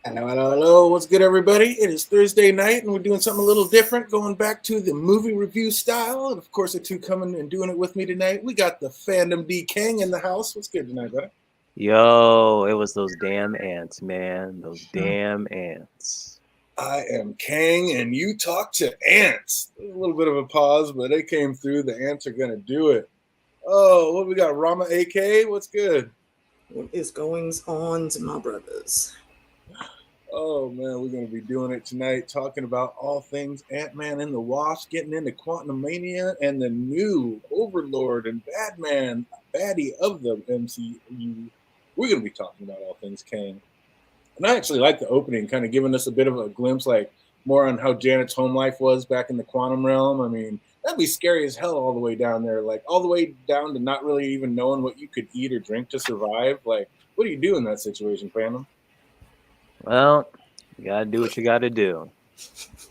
Hello, hello, hello. What's good, everybody? It is Thursday night, and we're doing something a little different, going back to the movie review style. And of course, the two coming and doing it with me tonight. We got the Fandom D Kang in the house. What's good tonight, brother? Yo, it was those damn ants, man. Those damn ants. I am Kang, and you talk to ants. A little bit of a pause, but they came through. The ants are going to do it. Oh, what we got? Rama AK? What's good? What is going on, my brothers? Oh man, we're gonna be doing it tonight, talking about all things Ant-Man and the Wasp, getting into Quantumania and the new Overlord and Batman baddie of the MCU. We're gonna be talking about all things Kang. And I actually like the opening, kind of giving us a bit of a glimpse, like more on how Janet's home life was back in the quantum realm. I mean, that'd be scary as hell all the way down there, like all the way down to not really even knowing what you could eat or drink to survive. Like, what do you do in that situation, Phantom? Well, you gotta do what you gotta do.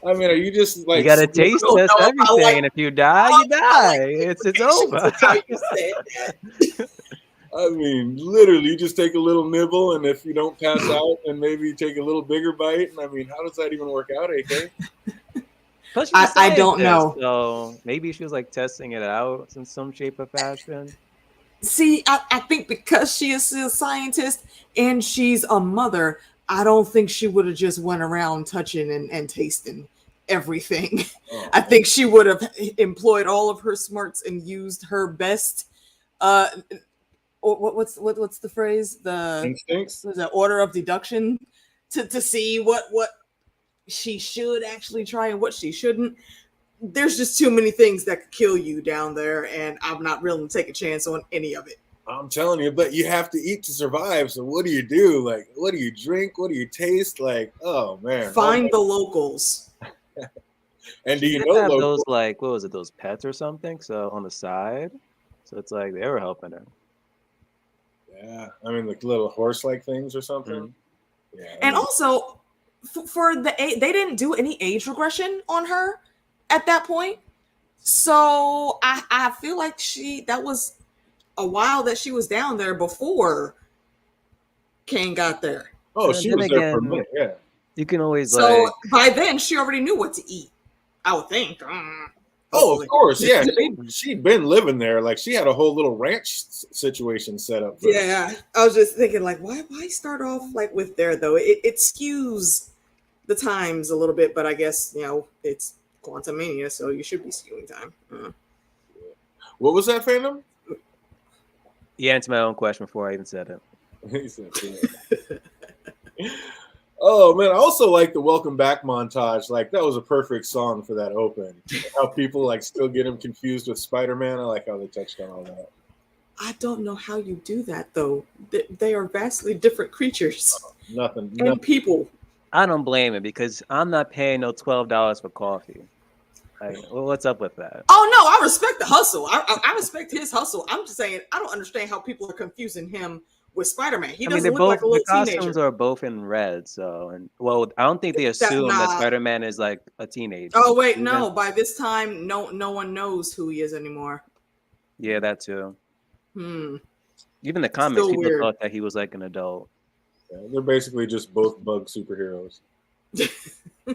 I mean, are you just like You gotta taste test everything, and if you die, you die. It's over. How you said that. I mean, literally, you just take a little nibble, and if you don't pass out, then maybe you take a little bigger bite. And I mean, how does that even work out, AK? Plus, I don't know. So maybe she was like testing it out in some shape or fashion. See, I think because she is a scientist and she's a mother, I don't think she would have just went around touching and tasting everything. Oh, I think she would have employed all of her smarts and used her best. What's the phrase? The instincts. was that order of deduction to see what she should actually try and what she shouldn't. There's just too many things that could kill you down there, and I'm not willing to take a chance on any of it. I'm telling you, but you have to eat to survive. So what do you do? Like, what do you drink? What do you taste? Like, oh man, Find the locals. And do you Did know have locals? those like what was it? Those pets or something? So on the side, so it's like they were helping her. Yeah, I mean, like little horse-like things or something. Mm-hmm. Yeah, And also, for the they didn't do any age regression on her at that point. So I feel like that was a while that she was down there before Kane got there. oh, And she then was there for a again, minute. Yeah. You can always So by then she already knew what to eat, I would think. Oh, of course, yeah. She'd been living there. Like she had a whole little ranch situation set up. For Yeah, I was just thinking, like, why start off like with there though? It skews the times a little bit, but I guess it's Quantumania, so you should be skewing time. What was that, Phantom? You answered my own question before I even said it. He said, yeah. Oh man, I also like the welcome back montage. Like that was a perfect song for that open. How people like still get him confused with Spider-Man. I like how they touched on all that. I don't know how you do that though. They are vastly different creatures. Nothing. People. I don't blame it because I'm not paying no $12 for coffee. Like, well, what's up with that? Oh no, I respect the hustle. I respect his hustle. I'm just saying I don't understand how people are confusing him with Spider-Man. He doesn't look like a little teenager. The costumes are both in red, so I don't think they assume that Spider-Man is like a teenager. Oh wait, no. By this time, no one knows who he is anymore. Yeah, that too. Even the comics, people thought that he was like an adult. Yeah, they're basically just both bug superheroes.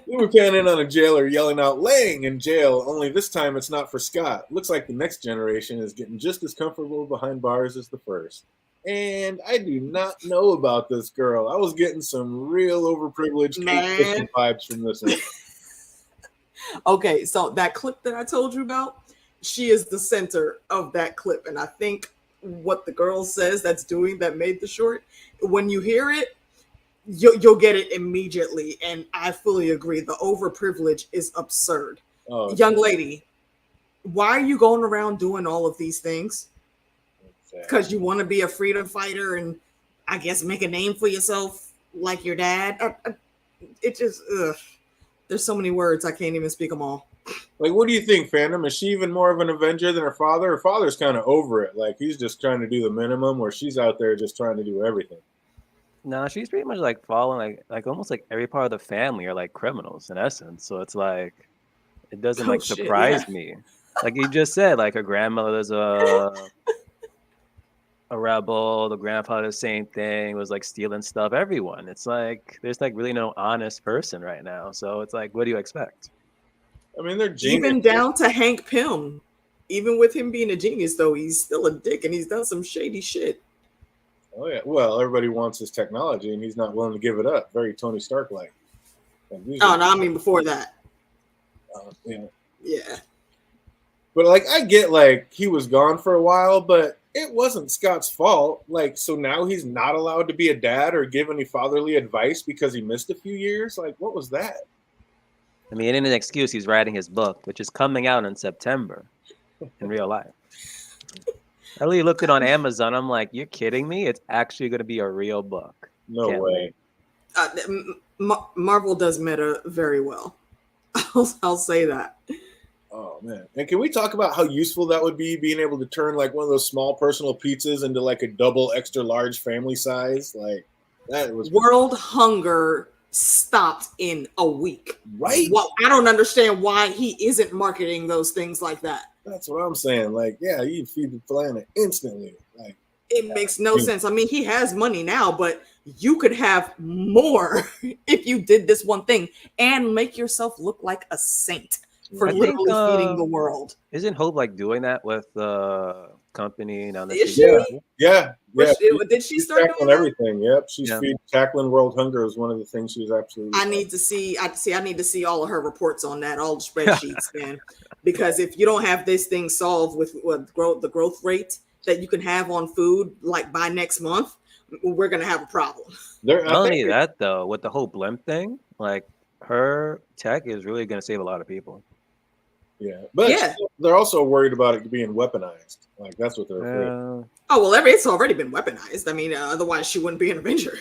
We were panning on a jailer yelling out, "Laying in jail," only this time it's not for Scott. Looks like the next generation is getting just as comfortable behind bars as the first. And I do not know about this girl. I was getting some real overprivileged vibes from this one. Okay, so that clip that I told you about, she is the center of that clip. And I think what the girl says that made the short, when you hear it, you'll get it immediately. And I fully agree. The overprivilege is absurd. Oh, young lady, why are you going around doing all of these things? Because you want to be a freedom fighter and I guess make a name for yourself like your dad. It just, there's so many words, I can't even speak them all. Like, what do you think, Phantom? Is she even more of an Avenger than her father? Her father's kind of over it. Like, he's just trying to do the minimum, where she's out there just trying to do everything. No, she's pretty much like following like almost like every part of the family are like criminals in essence. So it's like it doesn't surprise me. Like you just said, like her grandmother's a a rebel. The grandfather, the same thing, was like stealing stuff. Everyone. It's like there's like really no honest person right now. So it's like, what do you expect? I mean, they're genius. Even down to Hank Pym. Even with him being a genius, though, he's still a dick and he's done some shady shit. Oh yeah. Well, everybody wants his technology, and he's not willing to give it up. Very Tony Stark like. Oh no, I mean before that. Yeah. Yeah. But like, I get like he was gone for a while, but it wasn't Scott's fault. Like, so now he's not allowed to be a dad or give any fatherly advice because he missed a few years. Like, what was that? I mean, it ain't an excuse. He's writing his book, which is coming out in September in real life. I really looked it on Amazon. I'm like, you're kidding me? It's actually going to be a real book. No way. Marvel does meta very well. I'll say that. Oh man! And can we talk about how useful that would be, being able to turn like one of those small personal pizzas into like a double extra large family size? Like that was world hunger stopped in a week. Right? Well, I don't understand why he isn't marketing those things like that. That's what I'm saying. Like, yeah, you feed the planet instantly. Like, it makes no sense. I mean, he has money now, but you could have more if you did this one thing and make yourself look like a saint for literally feeding the world. Isn't Hope like doing that with the company now? That Is she? Yeah. Did she start tackling doing everything? Yep, she's tackling world hunger is one of the things she was absolutely. I need to see all of her reports on that, all the spreadsheets, man. Because if you don't have this thing solved with the growth rate that you can have on food, like by next month, we're gonna have a problem. Not only that, though, with the whole blimp thing, like her tech is really gonna save a lot of people. Yeah, but they're also worried about it being weaponized. Like that's what they're afraid of. Oh well, it's already been weaponized. I mean, otherwise she wouldn't be an Avenger.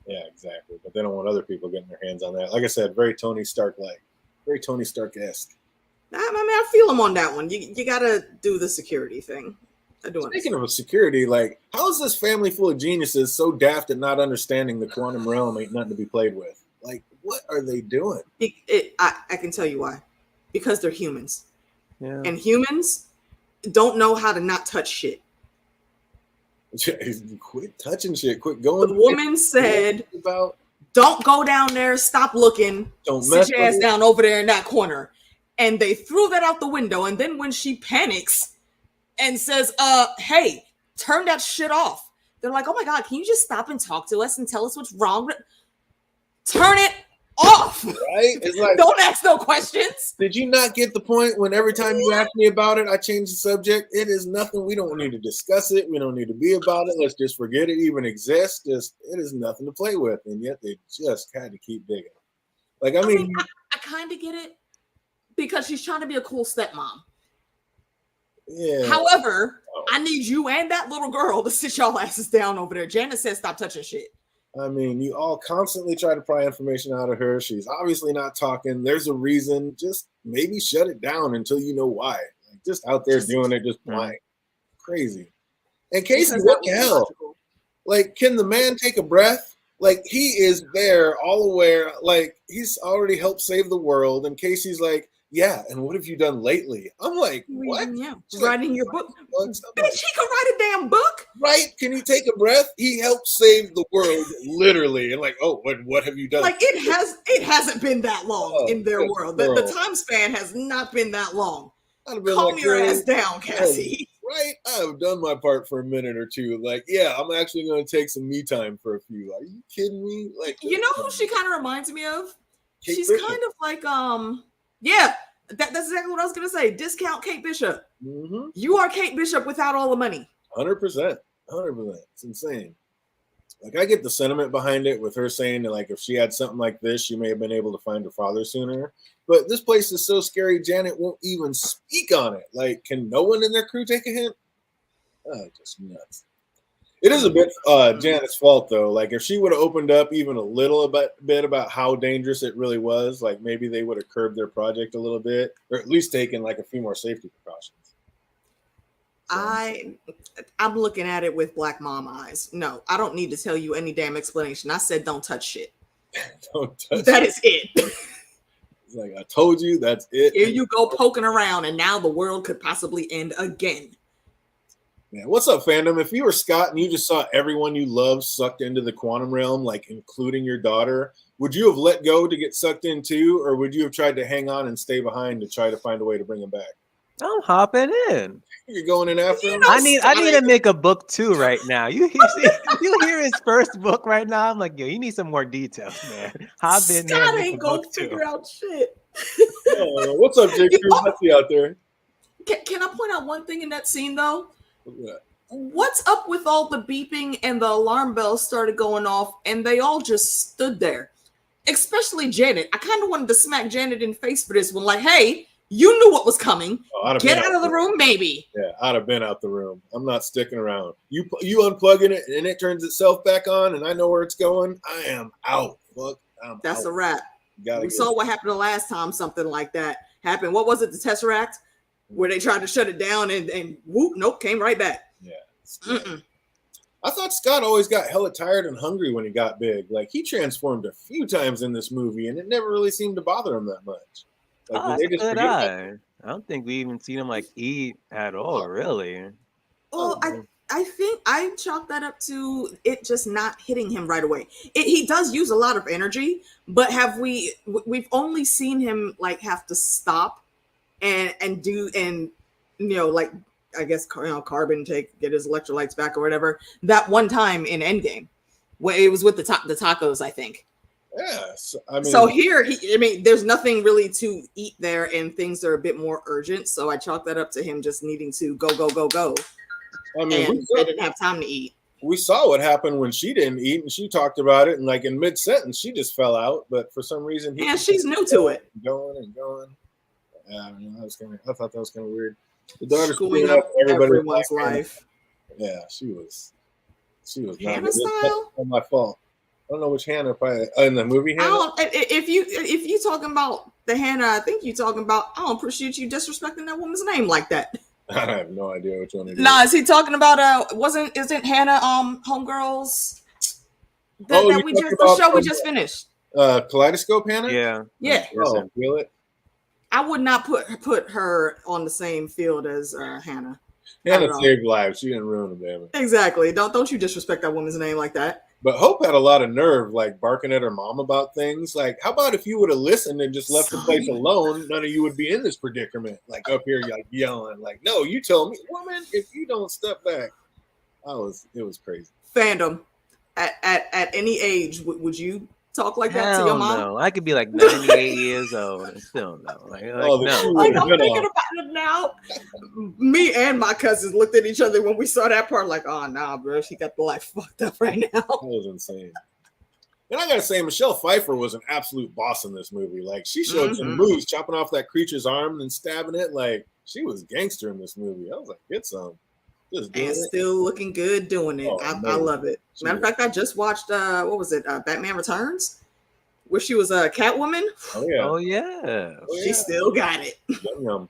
Yeah, exactly. But they don't want other people getting their hands on that. Like I said, very Tony Stark-like, very Tony Stark-esque. I mean, I feel him on that one. You gotta do the security thing. Speaking of security, like, how is this family full of geniuses so daft at not understanding the quantum realm ain't nothing to be played with? Like, what are they doing? I can tell you why. Because they're humans. Yeah. And humans don't know how to not touch shit. Quit touching shit. Quit going. The woman said, don't go down there. Stop looking. Don't sit your ass down over there in that corner. And they threw that out the window. And then when she panics and says, hey, turn that shit off. They're like, oh my God, can you just stop and talk to us and tell us what's wrong? Turn it off. Right? It's like, don't ask no questions. Did you not get the point when every time you ask me about it, I change the subject? It is nothing. We don't need to discuss it. We don't need to be about it. Let's just forget it even exists. It is nothing to play with. And yet they just had to keep digging. Like, I mean I kind of get it because she's trying to be a cool stepmom. Yeah. However, I need you and that little girl to sit y'all asses down over there. Janet says stop touching shit. I mean, you all constantly try to pry information out of her. She's obviously not talking. There's a reason. Just maybe shut it down until you know why. Like, just out there doing it, just blind. Crazy. And Casey, what the hell? Like, can the man take a breath? Like, he is there, all aware. Like, he's already helped save the world. And Casey's like, yeah, and what have you done lately? I'm like, what? Yeah, writing your book. Bitch, he could write a damn book. Right? Can you take a breath? He helped save the world, literally. And like, oh, what have you done? Like, it hasn't been that long in their world. The time span has not been that long. Calm your ass down, Cassie. Right? I've done my part for a minute or two. Like, yeah, I'm actually going to take some me time for a few. Are you kidding me? Like, you know who she kind of reminds me of? Kate She's Bishop. kind of like, yeah, that's exactly what I was going to say. Discount Kate Bishop. Mm-hmm. You are Kate Bishop without all the money. 100%. 100%. It's insane. Like, I get the sentiment behind it with her saying that, like, if she had something like this, she may have been able to find her father sooner. But this place is so scary, Janet won't even speak on it. Like, can no one in their crew take a hint? Just nuts. It is a bit Janet's fault, though. Like, if she would have opened up even a little bit about how dangerous it really was, like, maybe they would have curbed their project a little bit, or at least taken, like, a few more safety precautions. I'm looking at it with black mom eyes. No, I don't need to tell you any damn explanation. I said don't touch shit. Don't touch that is it. It's like, I told you, that's it. Here you go poking around, and now the world could possibly end again. Yeah, what's up, fandom? If you were Scott and you just saw everyone you love sucked into the quantum realm, like including your daughter, would you have let go to get sucked in too, or would you have tried to hang on and stay behind to try to find a way to bring him back? I'm hopping in. You're going in after him? I need to make a book too right now. You hear his first book right now. I'm like, yo, you need some more details, man. Hop in there. Scott And make ain't a gonna book figure too. out shit. Oh, what's up, Jake? What's out there? Can I point out one thing in that scene though? What's up with all the beeping and the alarm bells started going off and they all just stood there? Especially Janet. I kind of wanted to smack Janet in the face for this one. Like, hey, you knew what was coming. Get out of the room, baby. Yeah, I'd have been out the room. I'm not sticking around. You unplugging it and it turns itself back on and I know where it's going. I am out. Look, that's a wrap. We saw what happened the last time something like that happened. What was it? The Tesseract? Where they tried to shut it down and whoop, nope, came right back. Yeah. I thought Scott always got hella tired and hungry when he got big. Like, he transformed a few times in this movie, and it never really seemed to bother him that much. Like, that's a good eye. I don't think we even seen him like eat at all, really. Well, I think I chalk that up to it just not hitting him right away. He does use a lot of energy, but we've only seen him like have to stop and do, and you know, like I guess Carbon get his electrolytes back or whatever, that one time in Endgame where it was with the tacos, I think. Yes, I mean, so here there's nothing really to eat there and things are a bit more urgent, so I chalk that up to him just needing to go. I mean, and they didn't have time to eat. We saw what happened when she didn't eat, and she talked about it, and like in mid-sentence she just fell out, but for some reason she's new to it, going. I thought that was kind of weird. The daughter's screwing up everyone's life. Yeah, she was Hannah not style. That's my fault. I don't know which Hannah, probably in the movie Hannah. If you talking about the Hannah, I think you talking about. I don't appreciate you disrespecting that woman's name like that. I have no idea which one it is. Nah, is he talking about isn't Hannah Homegirls? The show we just finished. Kaleidoscope Hannah? Yeah. Oh, feel it. I would not put her on the same field as Hannah. Hannah saved lives. She didn't ruin them, damn it. Exactly. Don't you disrespect that woman's name like that. But Hope had a lot of nerve, like barking at her mom about things. Like, how about if you would have listened and just left the place alone? None of you would be in this predicament. Like up here, like yelling, like, "No, you tell me, woman, if you don't step back." It was crazy. Fandom, at any age, would you talk like that to your mom? No, I could be like 98 years old and still no. No. Like, I'm thinking about it now. Me and my cousins looked at each other when we saw that part, like, oh nah, bro, she got the life fucked up right now. That was insane. And I gotta say, Michelle Pfeiffer was an absolute boss in this movie. Like, she showed some moves, chopping off that creature's arm and stabbing it. Like, she was gangster in this movie. I was like, get some. And still looking good doing it. I love it. Matter of fact, I just watched what was it? Batman Returns, where she was a Catwoman. Oh yeah. She still got it. Yum.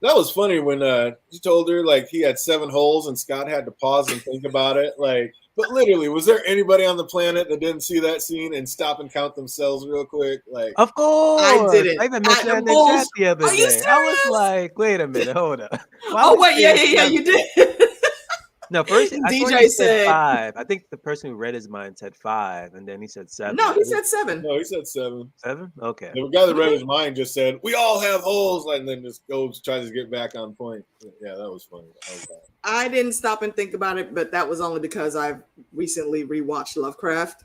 That was funny when you told her like he had 7 holes and Scott had to pause and think about it. Like, but literally, was there anybody on the planet that didn't see that scene and stop and count themselves real quick? Like, of course, I didn't. I even mentioned that in the chat the other day. I was like, wait a minute, hold up. Yeah, you did. No, first DJ said 5. I think the person who read his mind said 5, and then he said 7. No, he said 7. No, he said 7. 7? Okay. The guy that read his mind just said, "We all have holes," and then just tries to get back on point. Yeah, that was funny. I didn't stop and think about it, but that was only because I've recently rewatched Lovecraft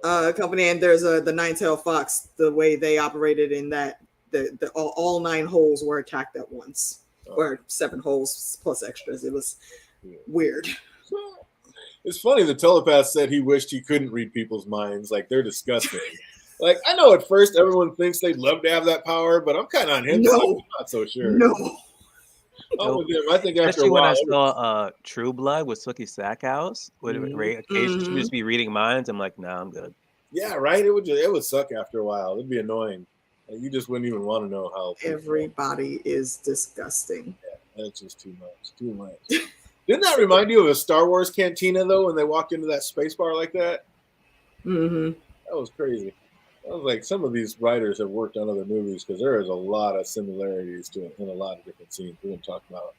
Company, and there's the Nine-Tailed Fox. The way they operated in that, all 9 holes were attacked at once, or 7 holes plus extras. It was weird. It's funny. The telepath said he wished he couldn't read people's minds. Like, they're disgusting. Like, I know at first everyone thinks they'd love to have that power, but I'm kind of on him. No. I'm not so sure. No. I think after a while, when I saw True Blood with Sookie Stackhouse, occasionally she would just be reading minds. I'm like, nah, I'm good. Yeah, right. It would suck after a while. It'd be annoying. Like, you just wouldn't even want to know how. Everybody is disgusting. Yeah, that's just too much. Too much. Didn't that remind you of a Star Wars cantina though, when they walked into that space bar like that? Mm-hmm. That was crazy. I was like, some of these writers have worked on other movies because there is a lot of similarities to it in a lot of different scenes we're going to talk about.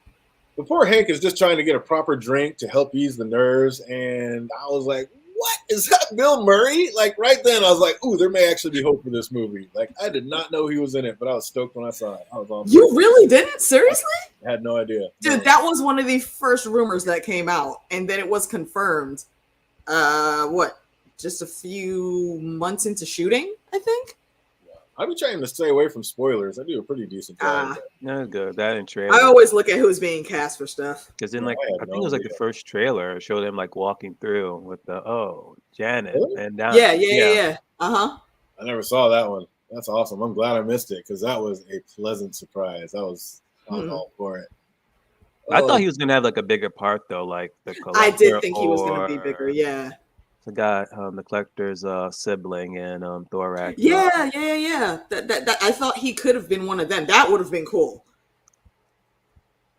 The poor Hank is just trying to get a proper drink to help ease the nerves, and I was like, "What is that, Bill Murray?" Like right then, I was like, "Ooh, there may actually be hope for this movie." Like I did not know he was in it, but I was stoked when I saw it. I was on. You really didn't? Seriously? I had no idea. Dude, No. that was one of the first rumors that came out, and then it was confirmed. Just a few months into shooting, I think. I've been trying to stay away from spoilers. I do a pretty decent job. No, good. That and trailer. I always look at who's being cast for stuff. Because then, No, like, I I had think no it was like the idea. first trailer showed him like walking through with the Janet Really? and Yeah. Uh-huh. I never saw that one. That's awesome. I'm glad I missed it because that was a pleasant surprise. I was all for it. I thought he was gonna have like a bigger part though, like the collector. I did think he was gonna be bigger. Yeah. Forgot the collector's sibling in Thor Ragnarok. Yeah. That I thought he could have been one of them. That would have been cool.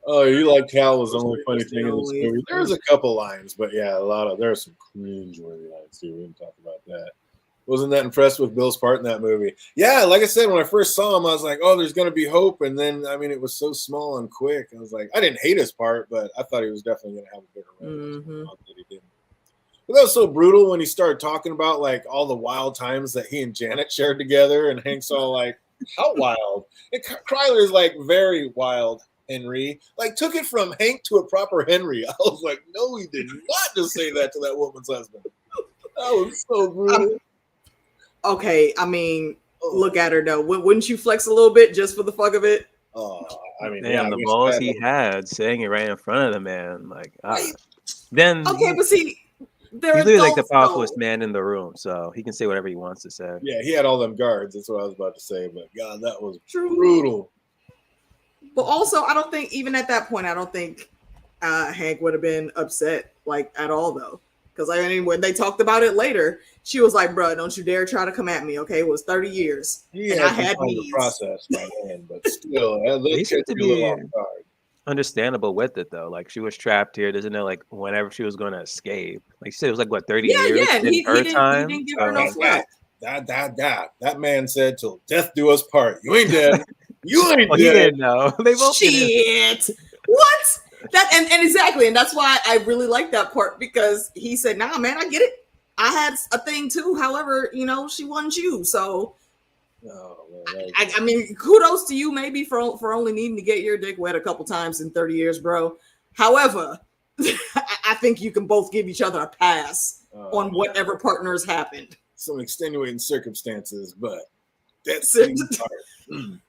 Oh, you like Cal was the only funny thing in this movie. There's a couple lines, but yeah, there's some cringe-worthy lines too. We didn't talk about that. Wasn't that impressed with Bill's part in that movie? Yeah, like I said, when I first saw him, I was like, "Oh, there's going to be hope." And then, I mean, it was so small and quick. I was like, I didn't hate his part, but I thought he was definitely going to have a bigger role. That he didn't. But that was so brutal when he started talking about like all the wild times that he and Janet shared together, and Hank's all like, "How wild?" And Kryler's like, "Very wild." Henry, like, took it from Hank to a proper Henry. I was like, no, he did not just say that to that woman's husband. That was so brutal. Okay, I mean, look at her though. Wouldn't you flex a little bit just for the fuck of it? I mean, damn, the balls he had saying it right in front of the man, like, then okay, but see, he's literally like the powerfulest man in the room, so he can say whatever he wants to say. Yeah, he had all them guards. That's what I was about to say, but God, that was brutal. But also, I don't think even at that point, I don't think Hank would have been upset like at all though. Because I mean, when they talked about it later, she was like, "Bro, don't you dare try to come at me." Okay, it was 30 years, and I had needs. Process by then, but still, they seem to be understandable with it though. Like she was trapped here, doesn't know like whenever she was going to escape. Like she said, it was like what 30 years. Yeah, and he time. He didn't give her no slack. That man said, "Till death do us part." You ain't dead. You ain't dead. He didn't know. They both Shit. What? That and exactly, and that's why I really like that part because he said, "Nah, man, I get it. I had a thing too. However, you know, she wasn't you. So, I mean, kudos to you, maybe for only needing to get your dick wet a couple times in 30 years, bro. However, I think you can both give each other a pass on whatever partners happened. Some extenuating circumstances, but that's the part.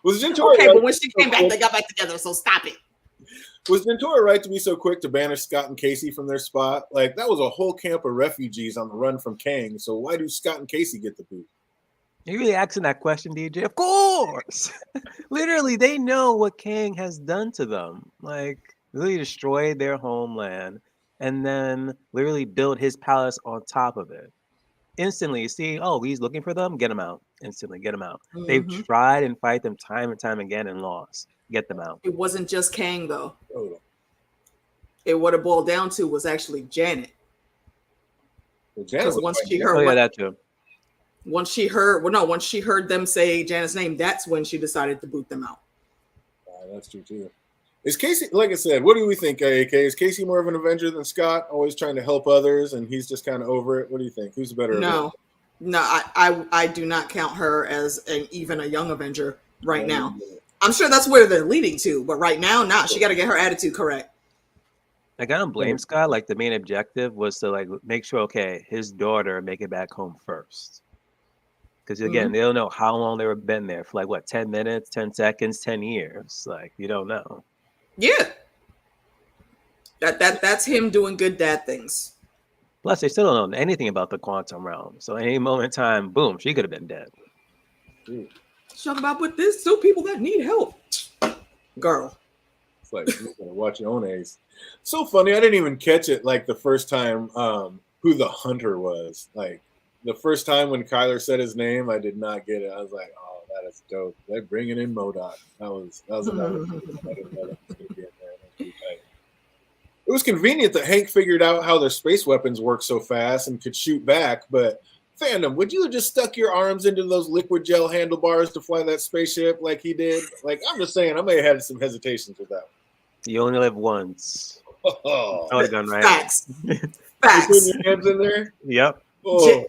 Was Ventura okay? But when she came back, they got back together. So stop it. Was Ventura right to be so quick to banish Scott and Casey from their spot? Like that was a whole camp of refugees on the run from Kang. So why do Scott and Casey get the boot? You really asking that question, DJ? Of course. Literally, they know what Kang has done to them. Like really destroyed their homeland, and then literally built his palace on top of it. Instantly, you see, oh, he's looking for them. Get him out. Instantly, get him out. Mm-hmm. They've tried and fight them time and time again and lost. Get them out. It wasn't just Kang though. What it boiled down to was actually Janet. Because once she heard, that too. Once she heard them say Janet's name, that's when she decided to boot them out. That's true too. Is Casey, like I said, what do we think, AK? Is Casey more of an Avenger than Scott, always trying to help others, and he's just kind of over it? What do you think? Who's better? No, I do not count her as even a young Avenger right now. I'm sure that's where they're leading to, but right now, she got to get her attitude correct. Like I don't blame Scott. Like the main objective was to like make sure, okay, his daughter make it back home first. Because again, they don't know how long they were been there for, like what, 10 minutes, 10 seconds, 10 years. Like you don't know. Yeah, that's him doing good dad things. Plus, they still don't know anything about the quantum realm. So any moment in time, boom, she could have been dead. Talk about with this, still people that need help. Girl. It's like you gotta watch your own ace. So funny, I didn't even catch it like the first time who the hunter was. Like the first time when Kyler said his name, I did not get it. I was like, oh, that is dope. They're bringing in MODOK. That was another I didn't know that was gonna be in there. It was convenient that Hank figured out how their space weapons work so fast and could shoot back, but Fandom, would you have just stuck your arms into those liquid gel handlebars to fly that spaceship like he did? Like, I'm just saying, I may have had some hesitations with that one. You only live once. Oh, I would have gone right. Facts. you Facts. putting your hands in there? Yep. Oh,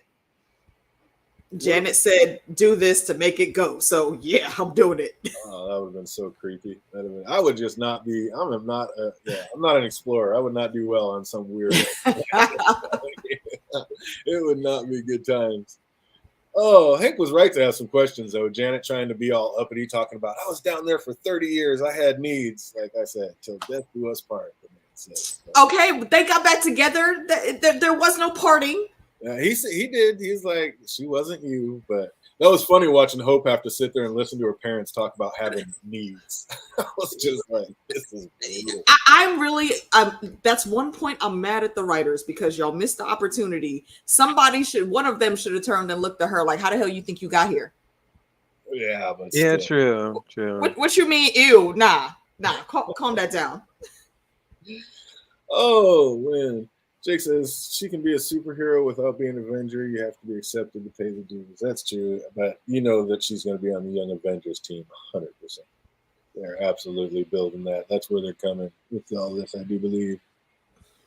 Janet said, "Do this to make it go." So yeah, I'm doing it. oh, that would have been so creepy. I would just not be. I'm not. I'm not an explorer. I would not do well on some weird. It would not be good times. Oh, Hank was right to have some questions though. Janet trying to be all uppity, talking about I was down there for 30 years. I had needs, like I said, till death do us part. The man says. Okay, they got back together. There was no parting. Yeah, he did. He's like, she wasn't you, but that was funny watching Hope have to sit there and listen to her parents talk about having needs. I was just like, this is brutal. I'm really, that's one point I'm mad at the writers because y'all missed the opportunity. One of them should have turned and looked at her like, how the hell you think you got here? Yeah, but Yeah, still. true. What you mean, ew? Nah, calm that down. Oh, man. Jake says she can be a superhero without being an Avenger. You have to be accepted to pay the dues. That's true, but you know that she's going to be on the Young Avengers team 100%. They're absolutely building that. That's where they're coming with all this, I do believe.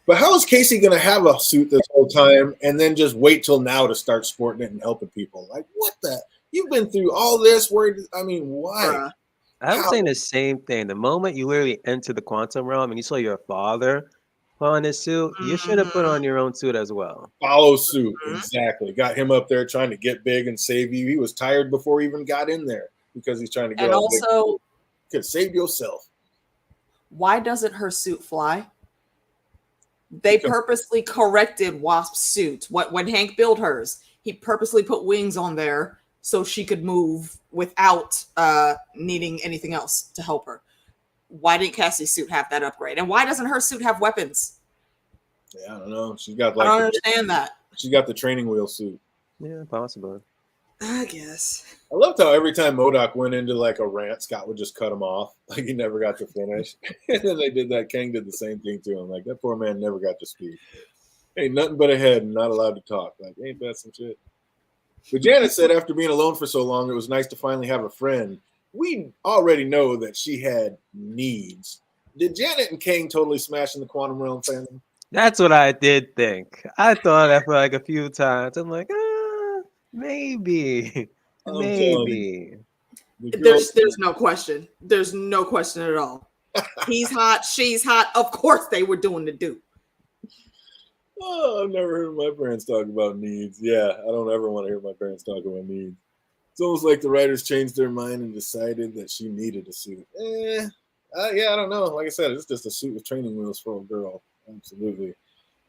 But how is Casey going to have a suit this whole time and then just wait till now to start sporting it and helping people? Like, what the? You've been through all this. Why? I'm saying the same thing. The moment you literally enter the quantum realm and you saw your father put on his suit, you should have put on your own suit as well. Follow suit, exactly. Got him up there trying to get big and save you. He was tired before he even got in there because he's trying to get. And also, could save yourself. Why doesn't her suit fly? They purposely corrected Wasp's suit. When Hank built hers, he purposely put wings on there so she could move without needing anything else to help her. Why didn't Cassie's suit have that upgrade? And why doesn't her suit have weapons? Yeah, I don't know. She's got I don't understand that. She got the training wheel suit. Yeah, possibly. I guess. I loved how every time MODOK went into like a rant, Scott would just cut him off. Like he never got to finish. And then they did that. Kang did the same thing to him. Like that poor man never got to speak. Ain't nothing but a head and not allowed to talk. Like, ain't that some shit? But Janet said after being alone for so long, it was nice to finally have a friend. We already know that she had needs. Did Janet and Kang totally smash in the quantum realm family? That's what I did think. I thought that for like a few times. I'm like, maybe. Maybe. There's no question. There's no question at all. He's hot, she's hot. Of course they were doing the do. Oh, I've never heard my parents talk about needs. Yeah, I don't ever want to hear my parents talk about needs. It's almost like the writers changed their mind and decided that she needed a suit. Yeah, I don't know. Like I said, it's just a suit with training wheels for a girl. Absolutely.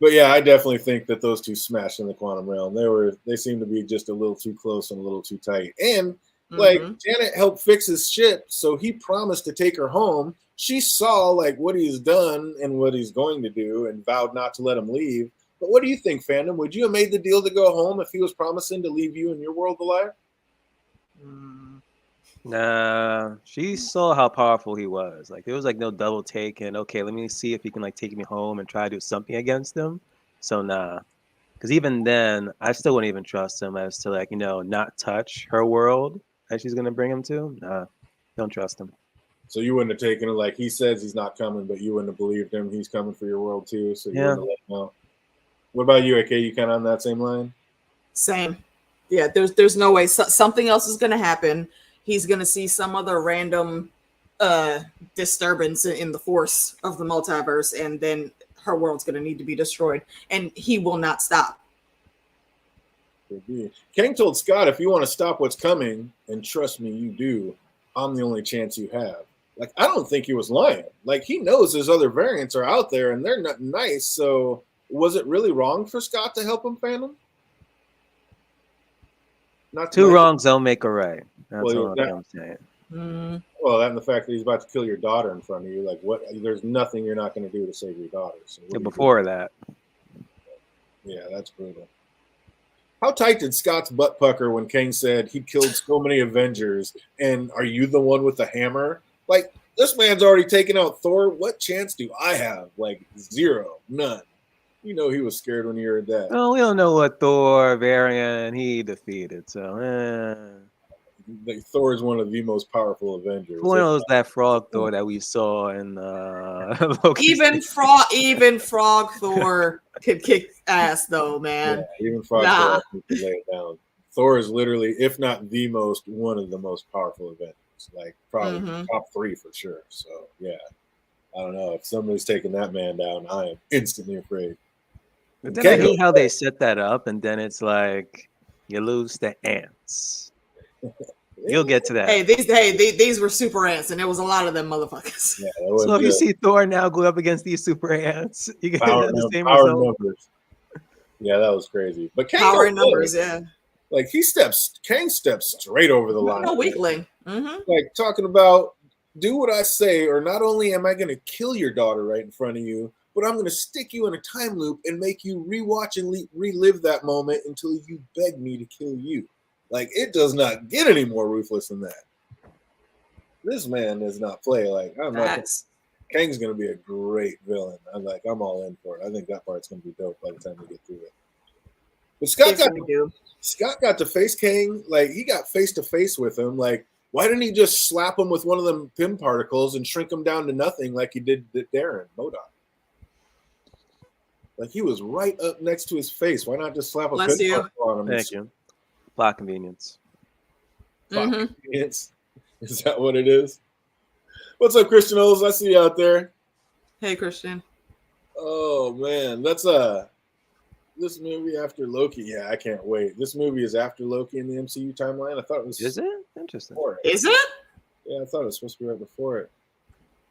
But yeah, I definitely think that those two smashed in the quantum realm. They seem to be just a little too close and a little too tight. And like Janet helped fix his ship, so he promised to take her home. She saw like what he's done and what he's going to do and vowed not to let him leave. But what do you think, fandom? Would you have made the deal to go home if he was promising to leave you and your world alive? Nah, she saw how powerful he was. Like there was like no double taking. Okay, let me see if he can like take me home and try to do something against him. So nah, because even then, I still wouldn't even trust him as to like not touch her world that she's gonna bring him to. Nah, don't trust him. So you wouldn't have taken it like he says he's not coming, but you wouldn't have believed him. He's coming for your world too. So you wouldn't have let him out. What about you, AK? You kind of on that same line? Same. Yeah, there's no way. Something else is going to happen. He's going to see some other random disturbance in the force of the multiverse, and then her world's going to need to be destroyed, and he will not stop. Could be. Kang told Scott, if you want to stop what's coming, and trust me, you do, I'm the only chance you have. Like, I don't think he was lying. Like, he knows his other variants are out there, and they're not nice, so was it really wrong for Scott to help him, fandom? Not Two wrongs don't make a right. That's all I'm saying. Well, that and the fact that he's about to kill your daughter in front of you, like what? There's nothing you're not going to do to save your daughter. So before that, yeah, that's brutal. How tight did Scott's butt pucker when Kang said he killed so many Avengers? And are you the one with the hammer? Like this man's already taken out Thor. What chance do I have? Like zero, none. You know he was scared when he heard that. Oh, we don't know what Thor variant he defeated, so like, Thor is one of the most powerful Avengers. Who knows that frog Thor that we saw in Loki? Even frog Thor could kick ass though, man. Yeah, even Frog Thor can lay it down. Thor is literally, if not one of the most powerful Avengers. Like probably top 3 for sure. So yeah, I don't know if somebody's taking that man down. I am instantly afraid. But then I hate how they set that up, and then it's like you lose the ants. You'll get to that. These were super ants, and there was a lot of them motherfuckers. Yeah, so if you see Thor now go up against these super ants, you get the same power result. Numbers. Yeah, that was crazy. But Kang power in numbers, yeah. Like Kang steps straight over the line. No weakling. Mm-hmm. Like talking about, do what I say, or not only am I going to kill your daughter right in front of you, but I'm going to stick you in a time loop and make you rewatch and relive that moment until you beg me to kill you. Like, it does not get any more ruthless than that. This man does not play. Like, Kang's going to be a great villain. I'm all in for it. I think that part's going to be dope by the time we get through it. But Scott got to face Kang. Like, he got face to face with him. Like, why didn't he just slap him with one of them Pym particles and shrink him down to nothing like he did Darren MODOK? Like, he was right up next to his face. Why not just slap a Pym particle on him? Thank you. Plot convenience. Plot convenience? Is that what it is? What's up, Christian Oles? I see you out there. Hey, Christian. Oh, man. That's this movie after Loki. Yeah, I can't wait. This movie is after Loki in the MCU timeline. I thought it was. Is it? Interesting. Is it? Yeah, I thought it was supposed to be right before it.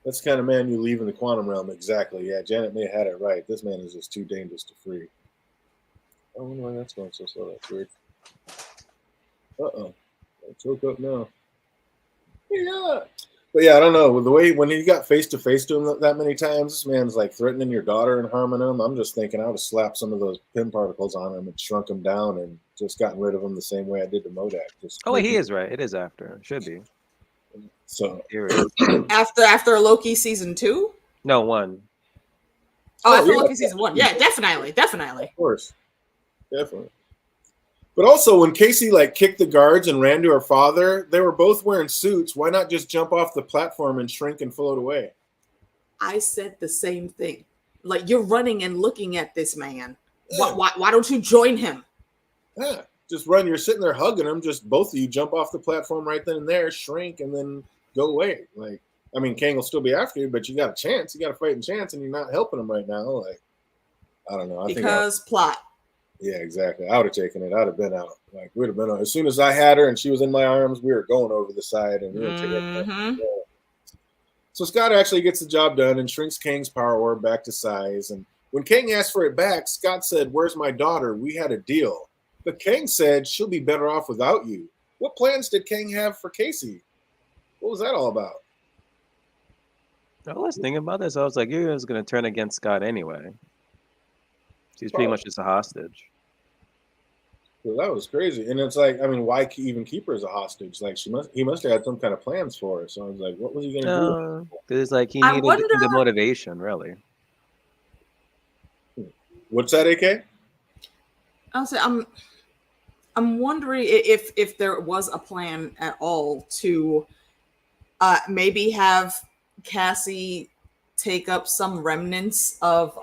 That's the kind of man you leave in the quantum realm. Exactly. Yeah, Janet May had it right. This man is just too dangerous to free. I wonder why that's going so slow. That's weird. Uh-oh. I choke up now. Yeah. But yeah, I don't know. With the way when he got face to face to him that many times, this man's like threatening your daughter and harming him. I'm just thinking I would have slapped some of those Pym particles on him and shrunk him down and just gotten rid of him the same way I did to MODOK. Wait, he is right. It is after. It should be. So after Loki season 2? No, 1. After Loki season 1. Yeah, definitely. Of course. Definitely. But also, when Casey kicked the guards and ran to her father, they were both wearing suits. Why not just jump off the platform and shrink and float away? I said the same thing. Like, you're running and looking at this man. Yeah. Why don't you join him? Yeah, just run. You're sitting there hugging him. Just both of you jump off the platform right then and there, shrink, and then go away. Like, I mean, Kang will still be after you, but you got a chance. You got a fighting chance, and you're not helping him right now. Like, I don't know. Because plot. Yeah, exactly. I would have taken it. I'd have been out. Like, we'd have been out. As soon as I had her and she was in my arms, we were going over the side and we were taking it. So Scott actually gets the job done and shrinks Kang's power orb back to size. And when Kang asked for it back, Scott said, "Where's my daughter? We had a deal." But Kang said, "She'll be better off without you." What plans did Kang have for Casey? What was that all about? I was thinking about this. I was like, you're just going to turn against Scott anyway. She's pretty much just a hostage. Well, that was crazy. And it's like, I mean, why even keep her as a hostage? Like, he must have had some kind of plans for her. So I was like, what was he going to do? Because it's like he needed the motivation, really. What's that, AK? I'll say I'm wondering if there was a plan at all to maybe have Cassie take up some remnants of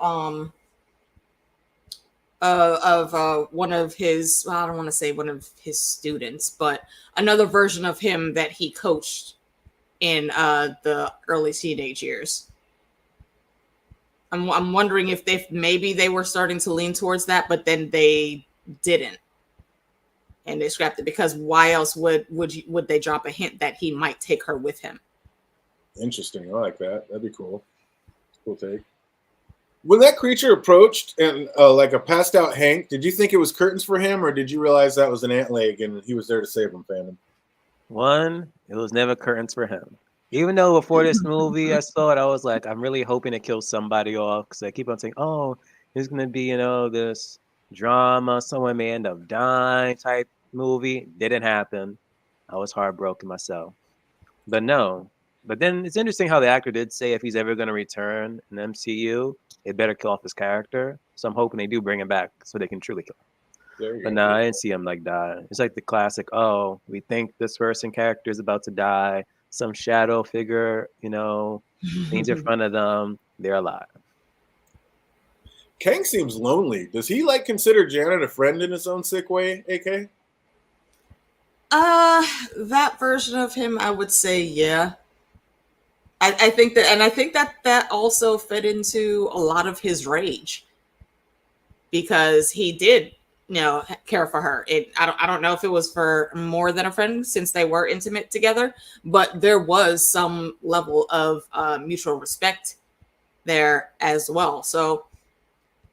one of his, well, I don't want to say one of his students, but another version of him that he coached in the early teenage years. I'm wondering if maybe they were starting to lean towards that, but then they didn't, and they scrapped it because why else would they drop a hint that he might take her with him? Interesting. I like that. That'd be cool. Cool take. When that creature approached and like a passed out Hank, did you think it was curtains for him, or did you realize that was an ant leg and he was there to save him, Phantom? One, it was never curtains for him. Even though before this movie I saw it, I was like, I'm really hoping to kill somebody off because I keep on saying, oh, there's gonna be this drama, someone may end up dying type movie. Didn't happen. I was heartbroken myself. But no. But then it's interesting how the actor did say if he's ever going to return in the MCU, it better kill off his character. So I'm hoping they do bring him back so they can truly kill him. But no, I didn't see him like die. It's like the classic, oh, we think this person character is about to die. Some shadow figure, leans in front of them. They're alive. Kang seems lonely. Does he consider Janet a friend in his own sick way, AK? That version of him, I would say, yeah. I think that also fed into a lot of his rage, because he did, care for her. I don't know if it was for more than a friend, since they were intimate together, but there was some level of mutual respect there as well. So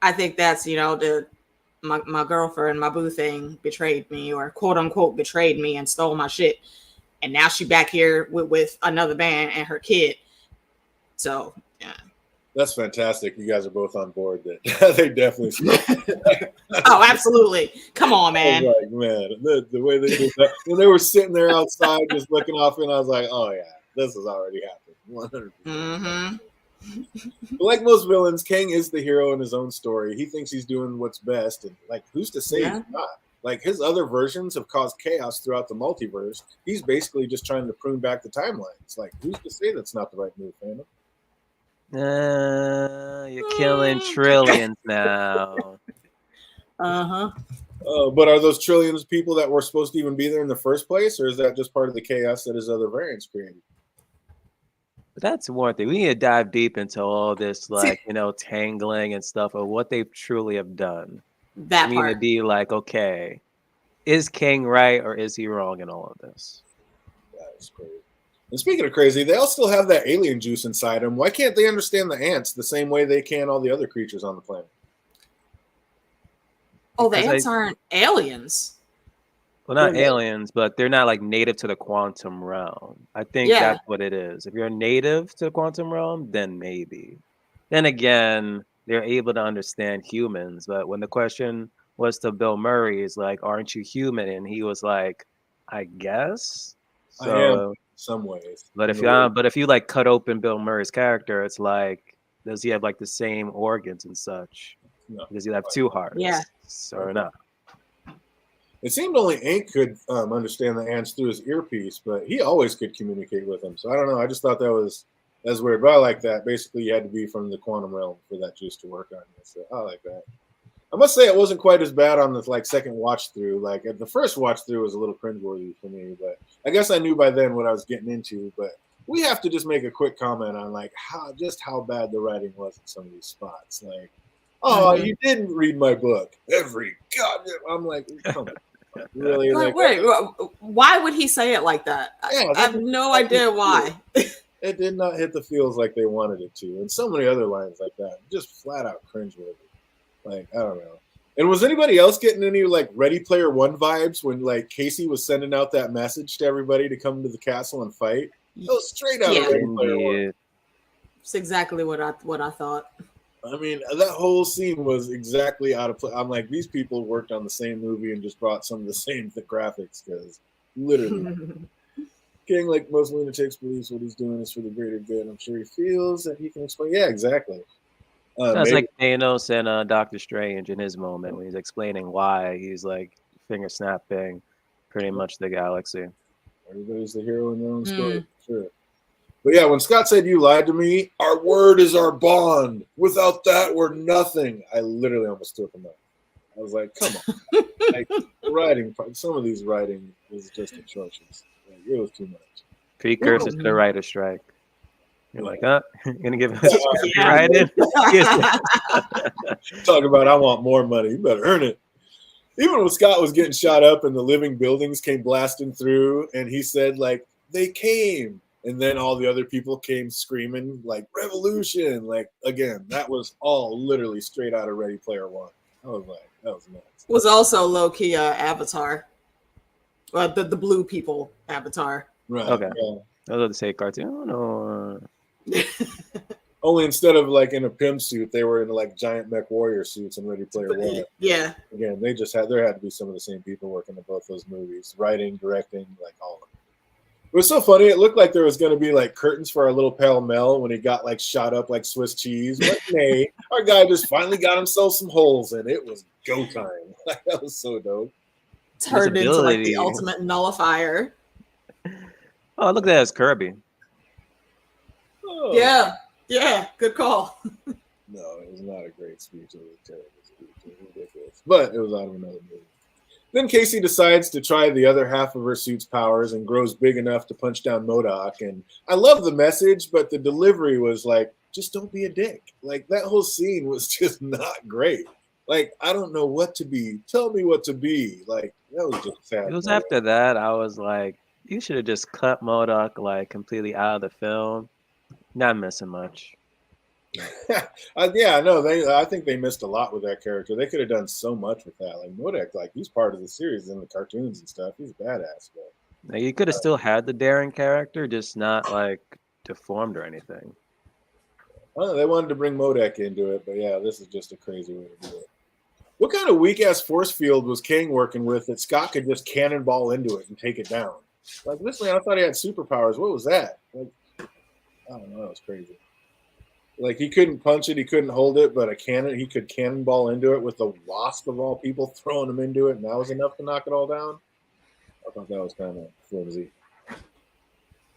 I think that's, my girlfriend, my boo thing betrayed me, or quote unquote betrayed me and stole my shit. And now she back here with another man and her kid. So, yeah. That's fantastic. You guys are both on board that they definitely. Oh, absolutely. Come on, man. I was like, man, the way they did that. When they were sitting there outside just looking off, and I was like, oh, yeah, this has already happened. 100%. Mm-hmm. But like most villains, Kang is the hero in his own story. He thinks he's doing what's best, and who's to say he's not? His other versions have caused chaos throughout the multiverse. He's basically just trying to prune back the timelines. Who's to say that's not the right move, fandom? You're killing trillions now. Uh-huh. But are those trillions people that were supposed to even be there in the first place, or is that just part of the chaos that his other variants created? But that's one thing. We need to dive deep into all this, tangling and stuff of what they truly have done. That we need to be okay, is Kang right or is he wrong in all of this? That is crazy. And speaking of crazy, they all still have that alien juice inside them. Why can't they understand the ants the same way they can all the other creatures on the planet? Oh, the ants aren't aliens. Well, not aliens, but they're not native to the quantum realm. I think that's what it is. If you're native to the quantum realm, then maybe. Then again, they're able to understand humans. But when the question was to Bill Murray, is aren't you human? And he was like, I guess. So, I am in some ways. But if you cut open Bill Murray's character, it's does he have the same organs and such? No. Does he have two hearts? Yeah. Or not? It seemed only Ink could understand the ants through his earpiece, but he always could communicate with them. So I don't know. I just thought that's weird. But I like that. Basically, you had to be from the quantum realm for that juice to work on you. So I like that. I must say it wasn't quite as bad on the second watch through. The first watch through was a little cringeworthy for me, but I guess I knew by then what I was getting into. But we have to just make a quick comment on how bad the writing was in some of these spots. You didn't read my book. Every goddamn. I'm like, come on. Really? Wait, why would he say it like that? Yeah, I have no idea why. It did not hit the feels like they wanted it to, and so many other lines like that, just flat out cringeworthy. I don't know. And was anybody else getting any Ready Player One vibes when Casey was sending out that message to everybody to come to the castle and fight? That was straight out of Ready Player One. It's exactly what I thought. I mean, that whole scene was exactly out of place. I'm like, these people worked on the same movie and just brought some of the same graphics, because literally, King, like most lunatics, believes what he's doing is for the greater good. I'm sure he feels that he can explain. Yeah, exactly. That's like Thanos and Doctor Strange in his moment when he's explaining why he's finger snapping pretty much the galaxy. Everybody's the hero in their own story, sure. But yeah, when Scott said you lied to me, our word is our bond. Without that, we're nothing. I literally almost took him out. I was like, come on. Some of these writing is just atrocious. It was too much. Precursors to the writer's strike. You're like, you're going to give us writing? Talk about, I want more money. You better earn it. Even when Scott was getting shot up and the living buildings came blasting through, and he said, they came. And then all the other people came screaming, revolution. Again, that was all literally straight out of Ready Player One. I was like, that was nuts. Was also low-key Avatar. The blue people Avatar. Right. Okay. Yeah. I was about to say cartoon or... Only instead of in a pimp suit, they were in giant mech warrior suits in Ready Player One. Yeah. Again, there had to be some of the same people working on both those movies, writing, directing, all of them. It was so funny. It looked like there was going to be curtains for our little pal Mel when he got shot up like Swiss cheese. But nay, our guy just finally got himself some holes, and it was Go time. That was so dope. Turned into like the ability. ultimate nullifier. Oh, look at that, it's Kirby. Oh. Yeah, good call. No, it was not a great speech. It was a terrible speech. It was ridiculous. But it was out of another movie. Then Casey decides to try the other half of her suit's powers and grows big enough to punch down MODOK. And I love the message, but the delivery was like, just don't be a dick. Like, that whole scene was just not great. Like, I don't know what to be. Tell me what to be. Like, that was just sad. It was after that, I was like, you should have just cut MODOK like completely out of the film. Not missing much. Yeah, no, I think they missed a lot with that character. They could have done so much with that. Like MODOK, like he's part of the series in the cartoons and stuff. He's a badass. But Now, you could have still had the daring character, just not like deformed or anything. they wanted to bring MODOK into it, but yeah, this is just a crazy way to do it. What kind of weak ass force field was Kang working with that Scott could just cannonball into it and take it down? Like this man, I thought he had superpowers. What was that? Like, I don't know. That was crazy. Like he couldn't punch it, he couldn't hold it, but he could cannonball into it with the Wasp of all people throwing him into it, and that was enough to knock it all down. I thought that was kind of flimsy.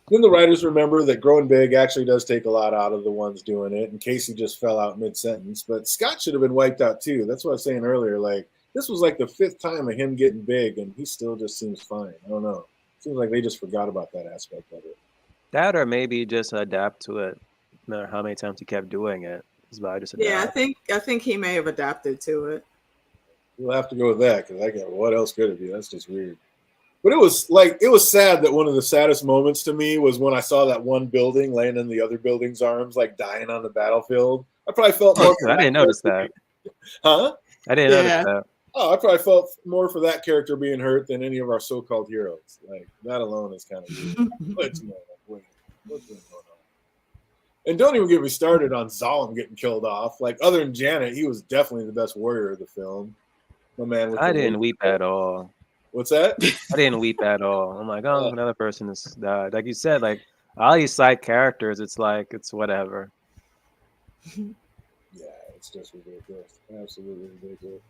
Then the writers remember that growing big actually does take a lot out of the ones doing it, and Casey just fell out mid-sentence. But Scott should have been wiped out too. That's what I was saying earlier. Like this was like the 5th time of him getting big, and he still just seems fine. I don't know. Seems like they just forgot about that aspect of it. That or maybe just adapt to it. No matter how many times he kept doing it. Yeah, I think he may have adapted to it. We'll have to go with that because what else could it be? That's just weird. But it was sad that one of the saddest moments to me was when I saw that one building laying in the other building's arms, like dying on the battlefield. I probably felt more. I didn't notice that. Huh? I didn't notice that. Oh, I probably felt more for that character being hurt than any of our so-called heroes. Like that alone is kind of weird. What's going on? And don't even get me started on Zalem getting killed off. Like other than Janet, he was definitely the best warrior of the film. My man. I didn't weep at all. What's that? I didn't weep at all. I'm like, oh, another person has died. Like you said, like all these side characters, it's like it's whatever. Yeah, it's just ridiculous. Absolutely ridiculous.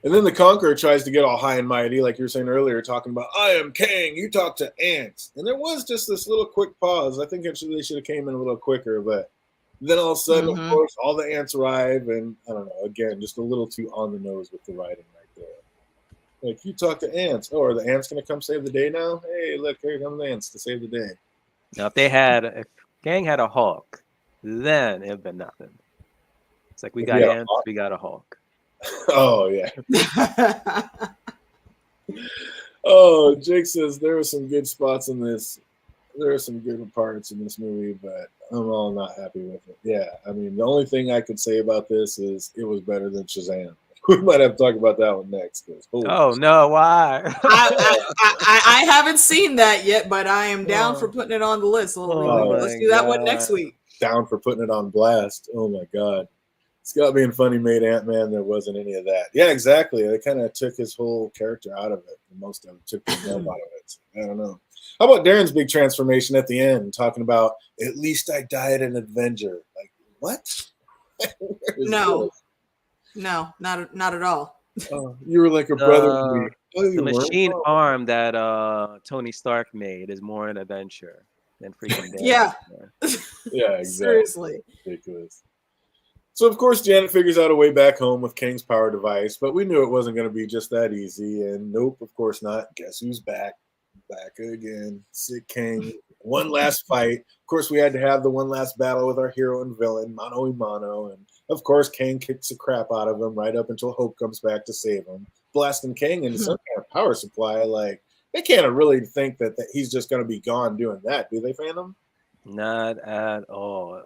And then the Conqueror tries to get all high and mighty, like you were saying earlier, talking about, I am Kang, you talk to ants. And there was just this little quick pause. I think they should have came in a little quicker, but then all of a sudden, of course, all the ants arrive, and I don't know, again, just a little too on the nose with the writing right there. Like, you talk to ants. Oh, are the ants going to come save the day now? Hey, look, here come the ants to save the day. Now, if Kang had a Hulk, then it'd been nothing. It's like, we got ants, we got a Hulk. Oh, yeah. Oh, Jake says there were some good spots in this. There are some good parts in this movie, but I'm all not happy with it. Yeah, I mean, the only thing I could say about this is it was better than Shazam. We might have to talk about that one next. No, why? I haven't seen that yet, but I am down for putting it on the list. Let's do that one next week. Down for putting it on blast. Oh, my God. Scott being funny made Ant-Man. There wasn't any of that. Yeah, exactly. They kind of took his whole character out of it. Most of it took the nub out of it. I don't know. How about Darren's big transformation at the end, talking about at least I died an Avenger? Like what? No, not at all. You were like a brother to me. The machine arm that Tony Stark made is more an adventure than freaking Darren. Yeah. Yeah, exactly. Seriously. Ridiculous. So, of course, Janet figures out a way back home with Kang's power device, but we knew it wasn't going to be just that easy. And nope, of course not. Guess who's back? Back again. Sick Kang. One last fight. Of course, we had to have the one last battle with our hero and villain, mano a mano. And, of course, Kang kicks the crap out of him right up until Hope comes back to save him, blasting Kang into some kind of power supply. Like, they can't really think that he's just going to be gone doing that, do they, Phantom? Not at all.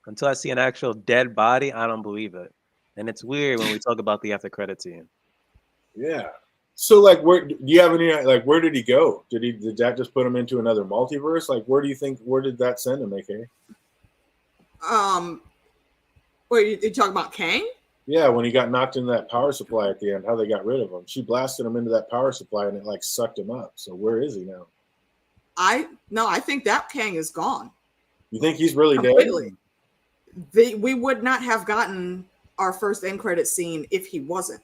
Until I see an actual dead body, I don't believe it. And it's weird when we talk about the after credit scene. Yeah. So, like, where do you have any? Like, where did he go? Did that just put him into another multiverse? Like, where did that send him, AK? Wait, you talking about Kang? Yeah, when he got knocked into that power supply at the end, how they got rid of him. She blasted him into that power supply and it like sucked him up. So where is he now? I think that Kang is gone. You think he's really completely dead? We would not have gotten our first end credit scene if he wasn't.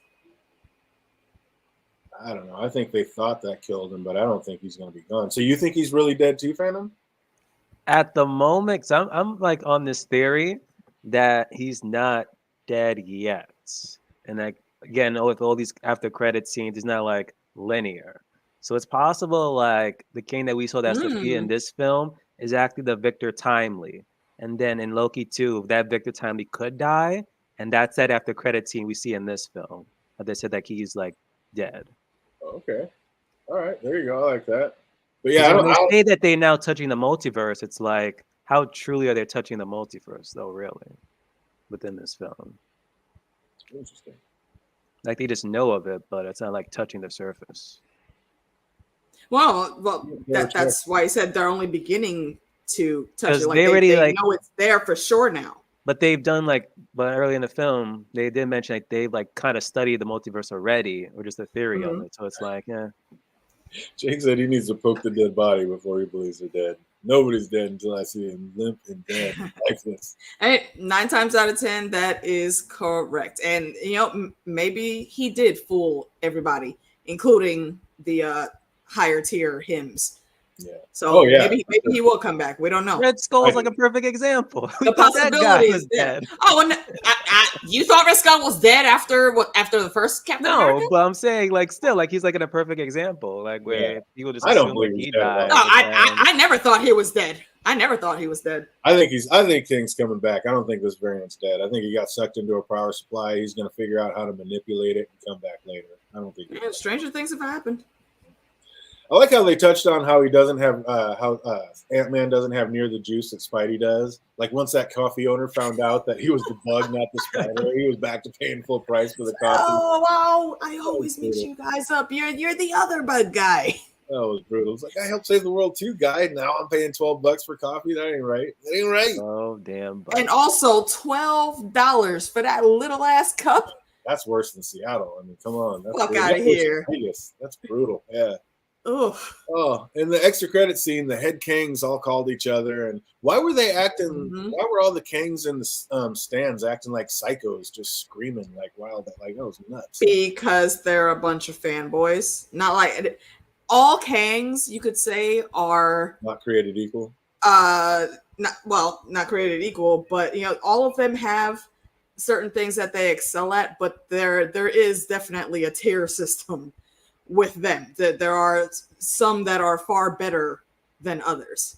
I don't know. I think they thought that killed him, but I don't think he's going to be gone. So you think he's really dead too, Phantom? At the moment, 'cause I'm like on this theory that he's not dead yet, and like again with all these after credit scenes, it's not like linear. So it's possible like the king that we saw that Sophia in this film is actually the Victor Timely, and then in Loki 2, that Victor Timely could die, and that's that after credit scene we see in this film. That they said that he's like dead. Okay. All right. There you go. I like that. But 'Cause yeah, when they say that they're now touching the multiverse, it's like, how truly are they touching the multiverse, though, really, within this film? Interesting. Like, they just know of it, but it's not like touching the surface. Well, that's why I said they're only beginning to touch it. Like they already they know it's there for sure now. But they've done like, but early in the film, they did mention like they've like kind of studied the multiverse already, or just a theory of it. So it's like, yeah. Jake said he needs to poke the dead body before he believes they're dead. Nobody's dead until I see him limp and dead like this. Hey, 9 times out of 10, that is correct. And you know, maybe he did fool everybody, including the higher tier hymns. Yeah. So maybe he will come back. We don't know. Red Skull is like a perfect example. The possibility is dead. Oh, and you thought Red Skull was dead after the first Captain America? But I'm saying like still like he's like in a perfect example, like where people just I don't assume believe like, he's he dead. died. No, I never thought he was dead. I never thought he was dead. I think King's coming back. I don't think this variant's dead. I think he got sucked into a power supply. He's going to figure out how to manipulate it and come back later. I don't think. Stranger things have happened. I like how they touched on how he doesn't have Ant-Man doesn't have near the juice that Spidey does. Like once that coffee owner found out that he was the bug, not the spider, he was back to paying full price for the coffee. Oh wow! I always mix you guys up. You're the other bug guy. That was brutal. It's like I helped save the world too, guy. Now I'm paying $12 for coffee. That ain't right. That ain't right. Oh damn! And also $12 for that little ass cup. That's worse than Seattle. I mean, come on. That's fuck out of here. That's brutal. Yeah. Oof. Oh, in the extra credit scene, the head Kangs all called each other, and why were they acting? Why were all the Kangs in the stands acting like psychos, just screaming like wild? Like that was nuts. Because they're a bunch of fanboys. Not like all Kangs, you could say, are not created equal. Not created equal, but you know, all of them have certain things that they excel at, but there is definitely a tier system with them. That there are some that are far better than others.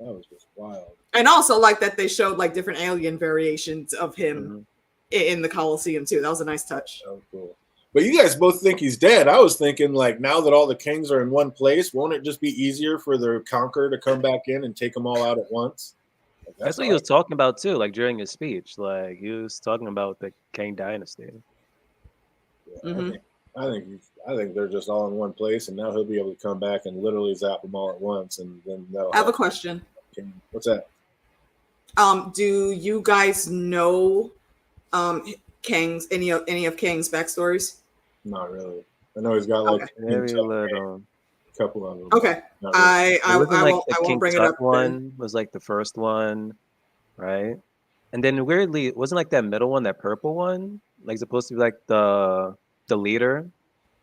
That was just wild. And also like that they showed like different alien variations of him in the Coliseum too. That was a nice touch. That was cool. But you guys both think he's dead. I was thinking like now that all the Kings are in one place, won't it just be easier for the Conqueror to come back in and take them all out at once? Like, that's what he was talking about too, like during his speech. Like he was talking about the Kang dynasty. Yeah, I think they're just all in one place, and now he'll be able to come back and literally zap them all at once, and then they'll I have a question. What's that? Do you guys know Kang's any of Kang's backstories? Not really. I know he's got like very little. A couple of them. Okay. Really. I won't bring it up. One was like the first one, right? And then weirdly, it wasn't like that middle one, that purple one, like supposed to be like the leader.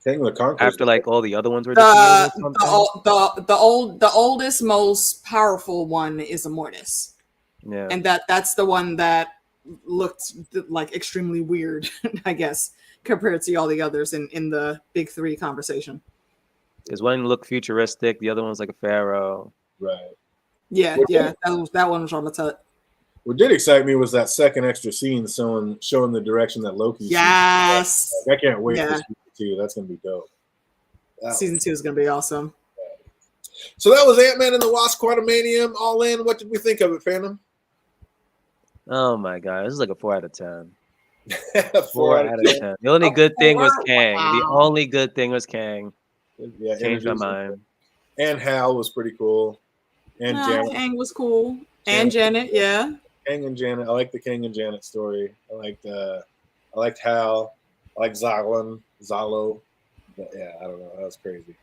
King the Conqueror. After like all the other ones were the oldest, most powerful one is Immortus. Yeah. And that's the one that looked like extremely weird, I guess, compared to all the others in the big three conversation. Because one looked futuristic, the other one was like a pharaoh. Right. Yeah, that one was on the touch. What did excite me was that second extra scene showing the direction that Loki's. Yes. I can't wait for season 2. That's gonna be dope. Season 2 is gonna be awesome. So that was Ant-Man and the Wasp: Quantumania all in. What did we think of it, Phantom? Oh my god, this is like a 4 out of 10. 4 out of 10. The only good thing was Kang. Wow. The only good thing was Kang. Yeah, changed my mind. And Hal was pretty cool. And Janet. Kang was cool. And Janet, yeah. Kang and Janet. I like the Kang and Janet story. I liked Hal. I like Zalo. But yeah, I don't know. That was crazy.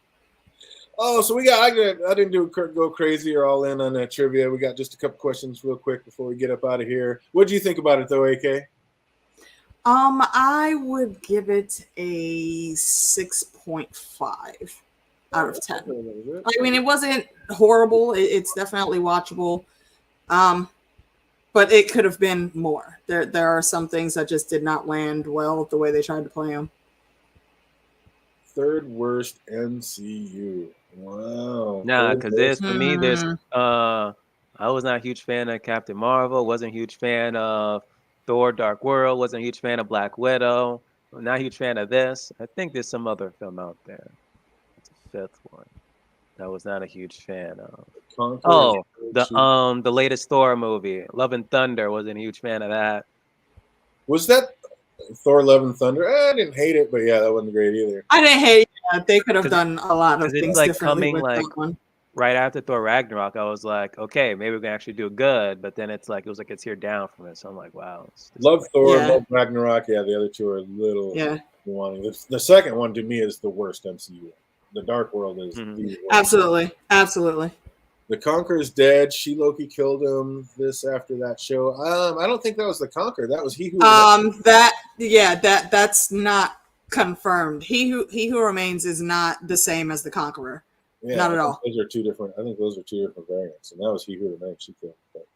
Oh, so I didn't go crazy or all in on that trivia. We got just a couple questions real quick before we get up out of here. What do you think about it though, AK? I would give it a 6.5 out of 10. I mean, it wasn't horrible. It's definitely watchable. But it could have been more. There are some things that just did not land well the way they tried to play them. Third worst MCU. Wow. Nah, Third because worst. for me, there's I was not a huge fan of Captain Marvel, wasn't a huge fan of Thor Dark World, wasn't a huge fan of Black Widow, not a huge fan of this. I think there's some other film out there. It's a fifth one. I was not a huge fan of. Conqueror. Oh, the latest Thor movie, Love and Thunder, wasn't a huge fan of that. Was that Thor: Love and Thunder? I didn't hate it, but yeah, that wasn't great either. I didn't hate it. They could have done a lot of things like differently coming with like that one. right after Thor Ragnarok. I was like, okay, maybe we can actually do good, but then it was like it's here down from it. So I'm like, wow. Love Thor, Yeah. love Ragnarok. Yeah, the other two are a little Yeah. wanting. The second one to me is the worst MCU. The Dark World is the worst. Absolutely. The Conqueror's dead. She-Loki killed him. This after that show. I don't think that was the Conqueror. That was He Who. That's not confirmed. He who remains is not the same as the Conqueror. Yeah, not at all. Those are two different. I think those are two different variants, and that was He Who Remains. She killed him. But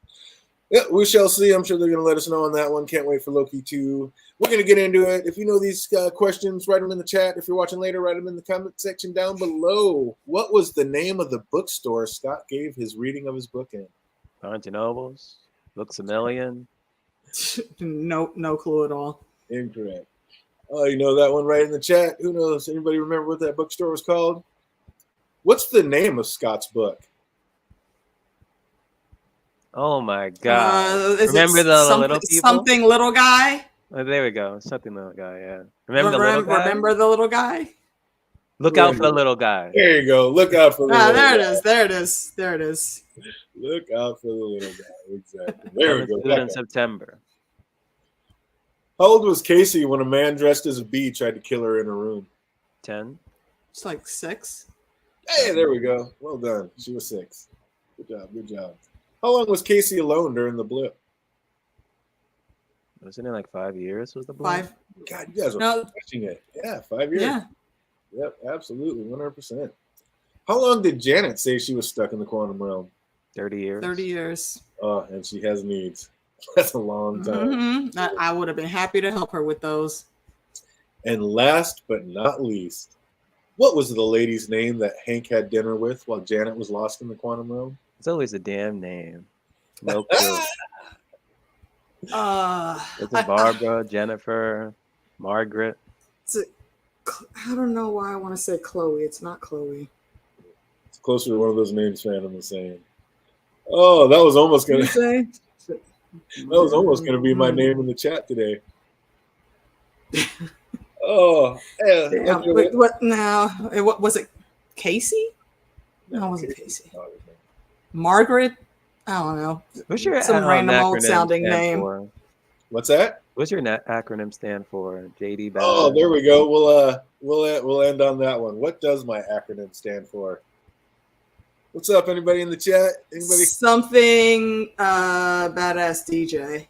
yeah, we shall see. I'm sure they're going to let us know on that one. Can't wait for Loki 2. We're going to get into it. If you know these questions, write them in the chat. If you're watching later, write them in the comment section down below. What was the name of the bookstore Scott gave his reading of his book in? Barnes & Nobles, Books A Million. No clue at all. Incorrect. Oh, you know that one right in the chat. Who knows? Anybody remember what that bookstore was called? What's the name of Scott's book? Oh my God! Remember the little people? Something little guy. Oh, there we go. Something little guy. Yeah. Remember the little guy? Remember the little guy? Look out for the little guy. There you go. Look out for the little guy. There it is. Look out for the little guy. Exactly. There we go. In September. How old was Casey when a man dressed as a bee tried to kill her in her room? 10. It's like 6. Hey, there we go. Well done. She was 6. Good job. How long was Casey alone during the blip? Wasn't it like 5 years? Was the blip? 5. God, you guys are pushing it. Yeah, 5 years. Yeah. Yep, absolutely, 100%. How long did Janet say she was stuck in the quantum realm? 30 years. 30 years. Oh, and she has needs. That's a long time. Mm-hmm. I would have been happy to help her with those. And last but not least, what was the lady's name that Hank had dinner with while Janet was lost in the quantum realm? It's always a damn name. No clue. It's Barbara, Jennifer, Margaret. I don't know why I want to say Chloe. It's not Chloe. It's closer to one of those names Phantom was saying. Oh, that was almost gonna say. That was almost gonna be my name in the chat today. Oh, yeah. What now? What was it? Casey? No, it wasn't Casey. Margaret? I don't know. What's your some random old sounding name? For? What's that? What's your acronym stand for? JD. Oh, there we go. We'll end on that one. What does my acronym stand for? What's up, anybody in the chat? Anybody? Something badass DJ.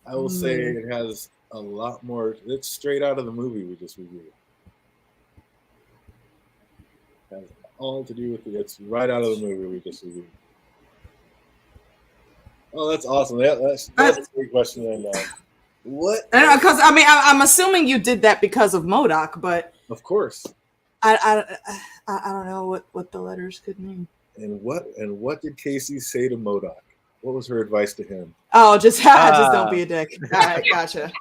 I will say it has a lot more. It's straight out of the movie we just reviewed. It has all to do with it. It's right out of the movie we just reviewed. Oh, that's awesome. That's a great question right now. What? Because I mean, I'm assuming you did that because of MODOK, but of course. I don't know what the letters could mean. And what did Casey say to MODOK? What was her advice to him? Oh, just don't be a dick. All right, gotcha.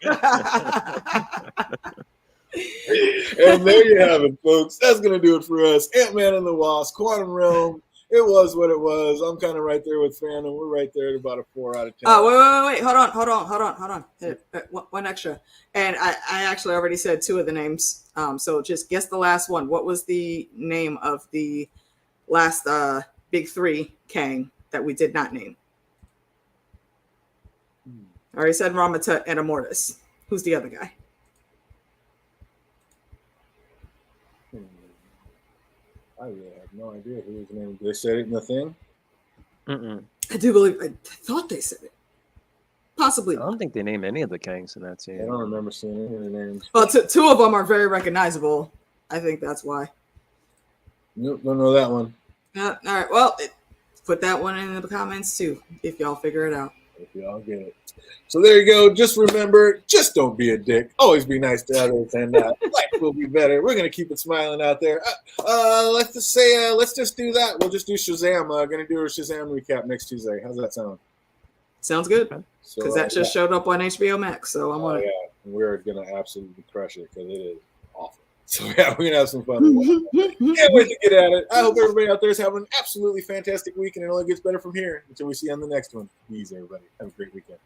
And there you have it, folks. That's going to do it for us. Ant-Man and the Wasp, Quantum Realm. It was what it was. I'm kind of right there with Phantom. We're right there at about a 4 out of 10. Oh, wait. Hold on. One extra. And I actually already said 2 of the names. So just guess the last one. What was the name of the last big 3 Kang that we did not name? I already said Ramatut and Immortus. Who's the other guy? I really have no idea who his name is. They said it in the thing? Mm-mm. I thought they said it. Possibly. I don't think they named any of the Kangs in that I scene. don't remember seeing any of the names. Well, two of them are very recognizable. I think that's why. Nope, don't know that one. All right. Well, put that one in the comments too, if y'all figure it out. If y'all get it. So there you go. Just remember, just don't be a dick. Always be nice to others, and life will be better. We're gonna keep it smiling out there. Let's just say, let's just do that. We'll just do Shazam. Gonna do a Shazam recap next Tuesday. How's that sound? Sounds good. So Because that just showed up on HBO Max, so I'm on it. Yeah, we're gonna absolutely crush it because it is awful. So yeah, we're gonna have some fun. Can't wait to get at it. I hope everybody out there is having an absolutely fantastic week, and it only gets better from here until we see you on the next one. Peace, everybody. Have a great weekend.